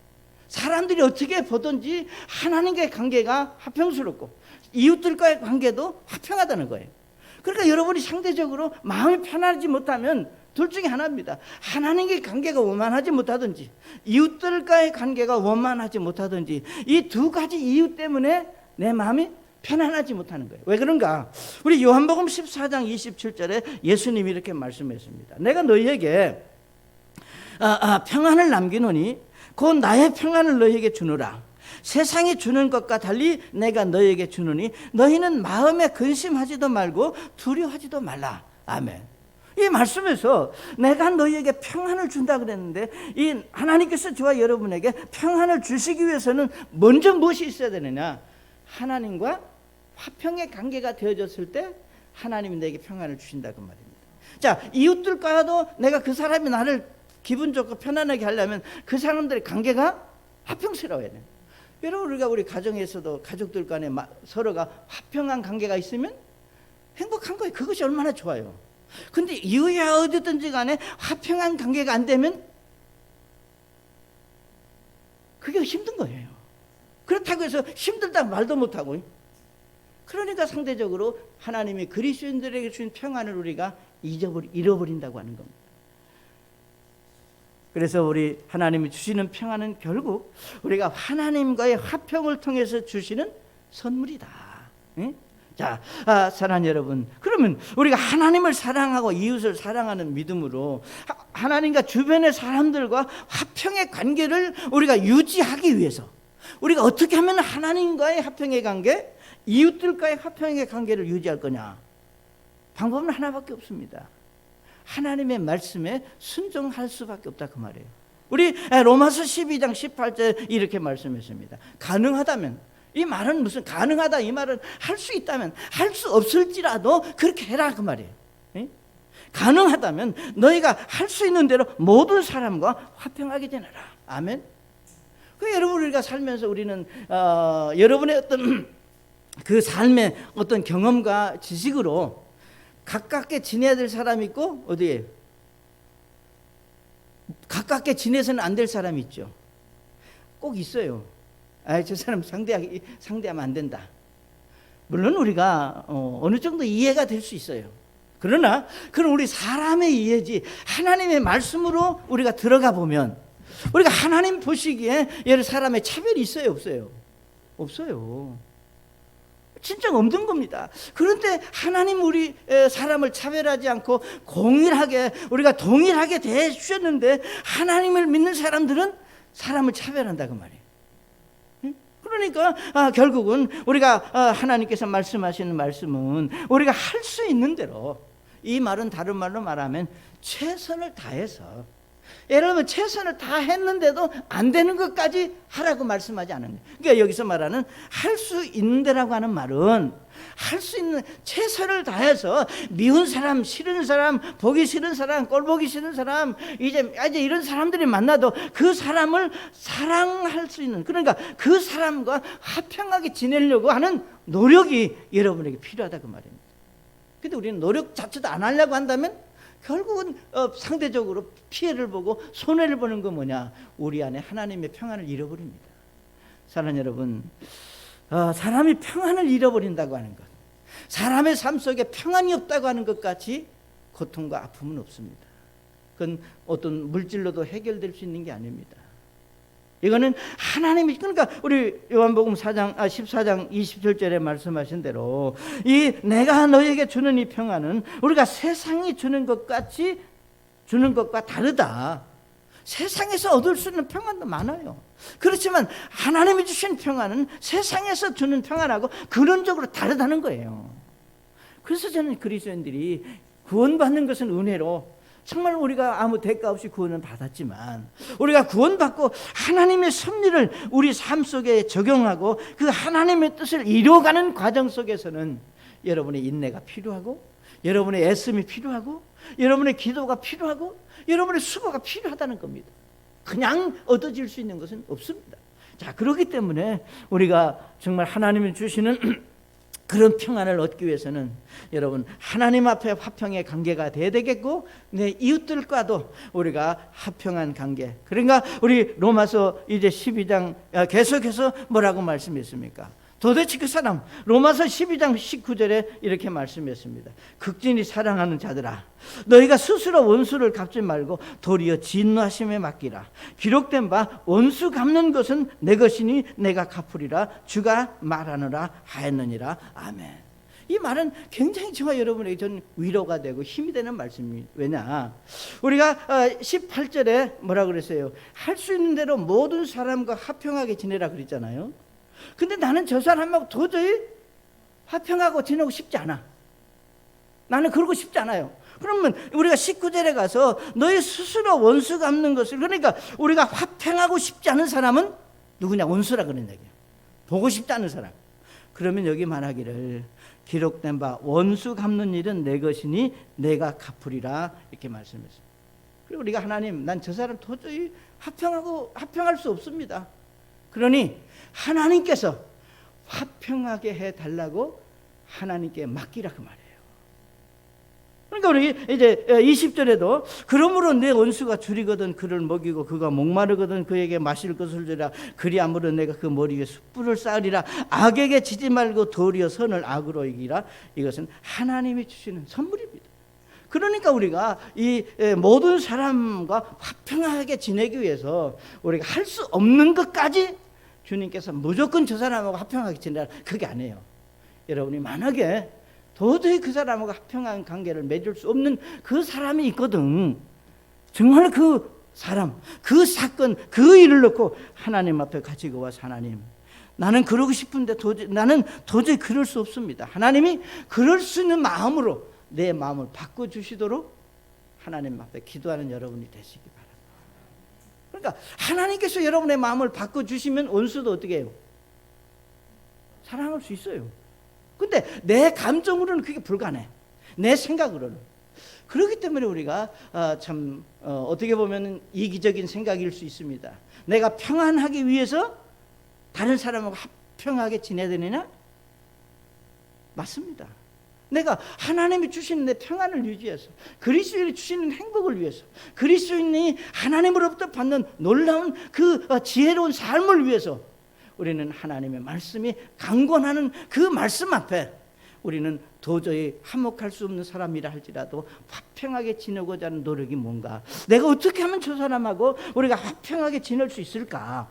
사람들이 어떻게 보든지 하나님과의 관계가 화평스럽고 이웃들과의 관계도 화평하다는 거예요. 그러니까 여러분이 상대적으로 마음이 편하지 못하면 둘 중에 하나입니다. 하나님과의 관계가 원만하지 못하든지 이웃들과의 관계가 원만하지 못하든지, 이 두 가지 이유 때문에 내 마음이 편안하지 못하는 거예요. 왜 그런가? 우리 요한복음 14장 27절에 예수님이 이렇게 말씀했습니다. 내가 너희에게 평안을 남기노니 곧 나의 평안을 너희에게 주노라. 세상이 주는 것과 달리 내가 너희에게 주노니 너희는 마음에 근심하지도 말고 두려워하지도 말라. 아멘. 이 말씀에서 내가 너희에게 평안을 준다 그랬는데, 이 하나님께서 저와 여러분에게 평안을 주시기 위해서는 먼저 무엇이 있어야 되느냐? 하나님과 화평의 관계가 되어졌을 때 하나님이 내게 평안을 주신다 그 말입니다. 자, 이웃들과도 내가 그 사람이 나를 기분 좋고 편안하게 하려면 그 사람들의 관계가 화평스러워야 돼요. 여러분, 우리가 우리 가정에서도 가족들 간에 서로가 화평한 관계가 있으면 행복한 거예요. 그것이 얼마나 좋아요. 근데 이웃이야 어디든지 간에 화평한 관계가 안 되면 그게 힘든 거예요. 그렇다고 해서 힘들다고 말도 못하고, 그러니까 상대적으로 하나님이 그리스도인들에게 주신 평안을 우리가 잃어버린다고 하는 겁니다. 그래서 우리 하나님이 주시는 평안은 결국 우리가 하나님과의 화평을 통해서 주시는 선물이다. 응? 자, 사랑하는 여러분, 그러면 우리가 하나님을 사랑하고 이웃을 사랑하는 믿음으로 하나님과 주변의 사람들과 화평의 관계를 우리가 유지하기 위해서 우리가 어떻게 하면 하나님과의 화평의 관계, 이웃들과의 화평의 관계를 유지할 거냐? 방법은 하나밖에 없습니다. 하나님의 말씀에 순종할 수밖에 없다 그 말이에요. 우리 로마서 12장 18절 이렇게 말씀했습니다. 가능하다면, 이 말은 무슨 가능하다, 이 말은 할 수 있다면, 할 수 없을지라도 그렇게 해라 그 말이에요. 예? 가능하다면 너희가 할 수 있는 대로 모든 사람과 화평하게 되느라. 아멘. 그 여러분, 우리가 살면서 우리는 여러분의 어떤 그 삶의 어떤 경험과 지식으로 가깝게 지내야 될 사람이 있고, 어디에 가깝게 지내서는 안 될 사람이 있죠. 꼭 있어요. 저 사람 상대하면 안 된다. 물론 우리가 어느 정도 이해가 될 수 있어요. 그러나 그건 우리 사람의 이해지, 하나님의 말씀으로 우리가 들어가 보면 우리가 하나님 보시기에 여러 사람의 차별이 있어요, 없어요? 없어요. 진짜 없는 겁니다. 그런데 하나님 우리 사람을 차별하지 않고 공일하게, 우리가 동일하게 대해주셨는데 하나님을 믿는 사람들은 사람을 차별한다 그 말이에요. 그러니까 결국은 우리가 하나님께서 말씀하시는 말씀은 우리가 할 수 있는 대로, 이 말은 다른 말로 말하면 최선을 다해서, 예를 들면 최선을 다했는데도 안 되는 것까지 하라고 말씀하지 않은 거예요. 그러니까 여기서 말하는 할 수 있는 데라고 하는 말은 할 수 있는 최선을 다해서 미운 사람, 싫은 사람, 보기 싫은 사람, 꼴 보기 싫은 사람, 이제 이런 사람들이 만나도 그 사람을 사랑할 수 있는, 그러니까 그 사람과 화평하게 지내려고 하는 노력이 여러분에게 필요하다 그 말입니다. 근데 우리는 노력 자체도 안 하려고 한다면 결국은 상대적으로 피해를 보고 손해를 보는 건 뭐냐? 우리 안에 하나님의 평안을 잃어버립니다. 사랑하는 여러분, 사람이 평안을 잃어버린다고 하는 것, 사람의 삶 속에 평안이 없다고 하는 것 같이 고통과 아픔은 없습니다. 그건 어떤 물질로도 해결될 수 있는 게 아닙니다. 이거는 하나님이, 그러니까 우리 요한복음 14장 27절에 말씀하신 대로 이 내가 너에게 주는 이 평안은 우리가 세상이 주는 것 같이 주는 것과 다르다. 세상에서 얻을 수 있는 평안도 많아요. 그렇지만 하나님이 주신 평안은 세상에서 주는 평안하고 근원적으로 다르다는 거예요. 그래서 저는 그리스도인들이 구원받는 것은 은혜로, 정말 우리가 아무 대가 없이 구원을 받았지만 우리가 구원받고 하나님의 섭리를 우리 삶 속에 적용하고 그 하나님의 뜻을 이루어가는 과정 속에서는 여러분의 인내가 필요하고, 여러분의 애씀이 필요하고, 여러분의 기도가 필요하고, 여러분의 수고가 필요하다는 겁니다. 그냥 얻어질 수 있는 것은 없습니다. 자, 그렇기 때문에 우리가 정말 하나님이 주시는 그런 평안을 얻기 위해서는 여러분 하나님 앞에 화평의 관계가 돼야 되겠고, 내 이웃들과도 우리가 화평한 관계. 그러니까 우리 로마서 이제 12장 계속해서 뭐라고 말씀했습니까? 도대체 그 사람, 로마서 12장 19절에 이렇게 말씀했습니다. 극진히 사랑하는 자들아, 너희가 스스로 원수를 갚지 말고 도리어 진노하심에 맡기라. 기록된 바 원수 갚는 것은 내 것이니 내가 갚으리라 주가 말하느라 하였느니라. 아멘. 이 말은 굉장히 저와 여러분에게 전 위로가 되고 힘이 되는 말씀입니다. 왜냐? 우리가 18절에 뭐라 그랬어요? 할 수 있는 대로 모든 사람과 화평하게 지내라 그랬잖아요. 근데 나는 저 사람하고 도저히 화평하고 지내고 싶지 않아. 나는 그러고 싶지 않아요. 그러면 우리가 19절에 가서 너희 스스로 원수 갚는 것을, 그러니까 우리가 화평하고 싶지 않은 사람은 누구냐? 원수라 그런 얘기예요. 보고 싶지 않은 사람. 그러면 여기 말하기를 기록된 바 원수 갚는 일은 내 것이니 내가 갚으리라 이렇게 말씀했어요. 그리고 우리가 하나님, 난 저 사람 도저히 화평할 수 없습니다. 그러니 하나님께서 화평하게 해달라고 하나님께 맡기라 그 말이에요. 그러니까 우리 이제 20절에도 그러므로 내 원수가 줄이거든 그를 먹이고 그가 목마르거든 그에게 마실 것을 주라. 그리함으로 내가 그 머리 위에 숯불을 쌓으리라. 악에게 지지 말고 도리어 선을 악으로 이기라. 이것은 하나님이 주시는 선물입니다. 그러니까 우리가 이 모든 사람과 화평하게 지내기 위해서 우리가 할 수 없는 것까지 주님께서 무조건 저 사람하고 화평하게 지내라 그게 아니에요. 여러분이 만약에 도저히 그 사람하고 화평한 관계를 맺을 수 없는 그 사람이 있거든. 정말 그 사람, 그 사건, 그 일을 놓고 하나님 앞에 가지고 와서 하나님, 나는 그러고 싶은데 나는 도저히 그럴 수 없습니다. 하나님이 그럴 수 있는 마음으로 내 마음을 바꿔주시도록 하나님 앞에 기도하는 여러분이 되시기 바랍니다. 그러니까 하나님께서 여러분의 마음을 바꿔주시면 원수도 어떻게 해요? 사랑할 수 있어요. 근데 내 감정으로는 그게 불가능해. 내 생각으로는. 그렇기 때문에 우리가 어떻게 보면 이기적인 생각일 수 있습니다. 내가 평안하기 위해서 다른 사람하고 화평하게 지내야 되느냐? 맞습니다. 내가 하나님이 주시는 내 평안을 유지해서, 그리스도인이 주시는 행복을 위해서, 그리스도인이 하나님으로부터 받는 놀라운 그 지혜로운 삶을 위해서 우리는 하나님의 말씀이 강권하는 그 말씀 앞에 우리는 도저히 화목할 수 없는 사람이라 할지라도 화평하게 지내고자 하는 노력이 뭔가, 내가 어떻게 하면 저 사람하고 우리가 화평하게 지낼 수 있을까?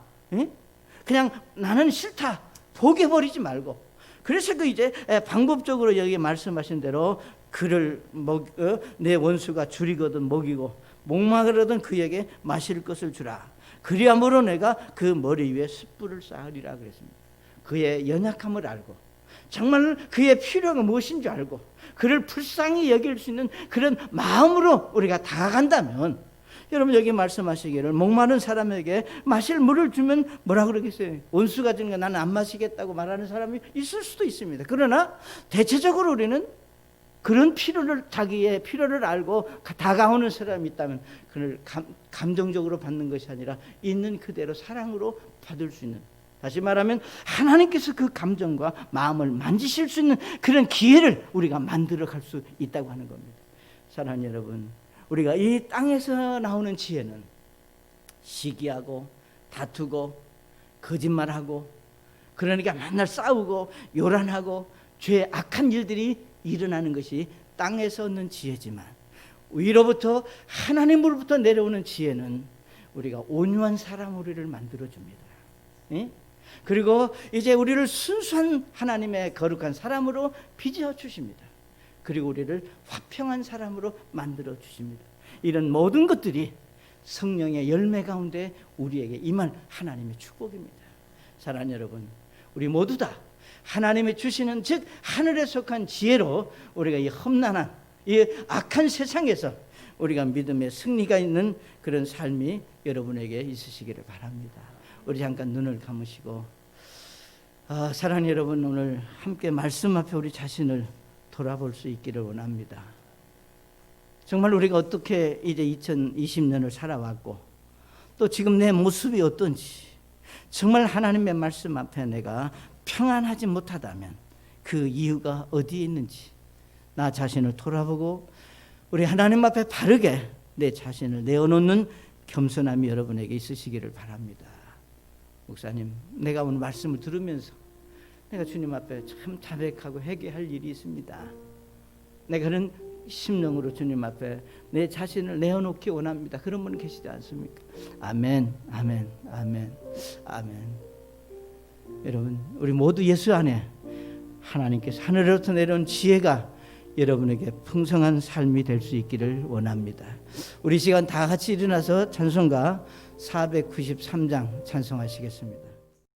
그냥 나는 싫다 포기해버리지 말고, 그래서 이제 방법적으로 여기 말씀하신 대로 그를 내 원수가 줄이거든 먹이고 목마르거든 그에게 마실 것을 주라. 그리함으로 내가 그 머리 위에 숯불을 쌓으리라 그랬습니다. 그의 연약함을 알고 정말 그의 필요가 무엇인지 알고 그를 불쌍히 여길 수 있는 그런 마음으로 우리가 다가간다면, 여러분 여기 말씀하시기를 목마른 사람에게 마실 물을 주면 뭐라 그러겠어요? 원수가 주는 거 나는 안 마시겠다고 말하는 사람이 있을 수도 있습니다. 그러나 대체적으로 우리는 그런 자기의 필요를 알고 다가오는 사람이 있다면 그를 감정적으로 받는 것이 아니라 있는 그대로 사랑으로 받을 수 있는, 다시 말하면 하나님께서 그 감정과 마음을 만지실 수 있는 그런 기회를 우리가 만들어 갈 수 있다고 하는 겁니다. 사랑하는 여러분, 우리가 이 땅에서 나오는 지혜는 시기하고 다투고 거짓말하고, 그러니까 맨날 싸우고 요란하고 죄 악한 일들이 일어나는 것이 땅에서 얻는 지혜지만, 위로부터 하나님으로부터 내려오는 지혜는 우리가 온유한 사람 우리를 만들어줍니다. 그리고 이제 우리를 순수한 하나님의 거룩한 사람으로 빚어 주십니다. 그리고 우리를 화평한 사람으로 만들어 주십니다. 이런 모든 것들이 성령의 열매 가운데 우리에게 임할 하나님의 축복입니다. 사랑하는 여러분, 우리 모두 다 하나님이 주시는, 즉 하늘에 속한 지혜로 우리가 이 험난한 이 악한 세상에서 우리가 믿음의 승리가 있는 그런 삶이 여러분에게 있으시기를 바랍니다. 우리 잠깐 눈을 감으시고, 사랑하는 여러분, 오늘 함께 말씀 앞에 우리 자신을 돌아볼 수 있기를 원합니다. 정말 우리가 어떻게 이제 2020년을 살아왔고 또 지금 내 모습이 어떤지, 정말 하나님의 말씀 앞에 내가 평안하지 못하다면 그 이유가 어디에 있는지 나 자신을 돌아보고 우리 하나님 앞에 바르게 내 자신을 내어놓는 겸손함이 여러분에게 있으시기를 바랍니다. 목사님, 내가 오늘 말씀을 들으면서 내가 주님 앞에 참 자백하고 회개할 일이 있습니다. 내가 그런 심령으로 주님 앞에 내 자신을 내어놓기 원합니다. 그런 분 계시지 않습니까? 아멘, 아멘, 아멘, 아멘. 여러분, 우리 모두 예수 안에 하나님께서 하늘로부터 내려온 지혜가 여러분에게 풍성한 삶이 될 수 있기를 원합니다. 우리 시간 다 같이 일어나서 찬송가 493장 찬송하시겠습니다.